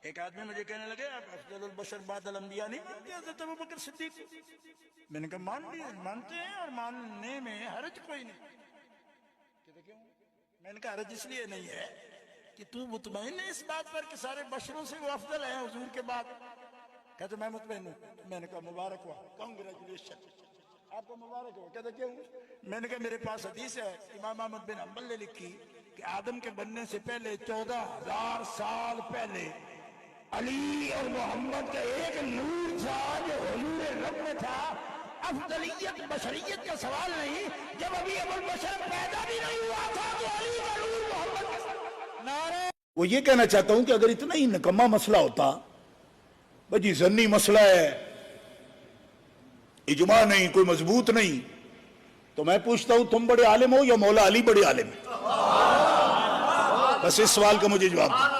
ایک آدمی مجھے کہنے لگے آپ افضل البشر بعد الانبیاء نہیں مانتے حضرت ابوبکر صدیق؟ میں نے کہا مانتے ہیں اور ماننے میں حرج کوئی نہیں. کہتے کیوں؟ میں نے کہا حرج اس لیے نہیں ہے کہ تو مطمئن ہے اس بات پر کہ سارے بشروں سے وہ افضل ہیں حضور کے بعد؟ کہتے میں مطمئن ہوں. میں نے کہا مبارک ہوا، کانگریچولیشن، آپ کو مبارک ہو. کہتے کیوں؟ میں نے کہا میرے پاس حدیث ہے امام احمد بن حنبل نے لکھی کہ آدم کے بننے سے پہلے 14,000 سال پہلے علی اور محمد کا ایک نور تھا جو حضور رب میں تھا. افضلیت بشریت کا سوال نہیں، جب ابھی ابو البشر پیدا بھی نہیں ہوا تھا تو علی کا نور محمد کا نعرہ. وہ یہ کہنا چاہتا ہوں کہ اگر اتنا ہی نکما مسئلہ ہوتا، بھئی ضمنی مسئلہ ہے، اجماع نہیں، کوئی مضبوط نہیں، تو میں پوچھتا ہوں تم بڑے عالم ہو یا مولا علی بڑے عالم ہیں؟ بس اس سوال کا مجھے جواب دو.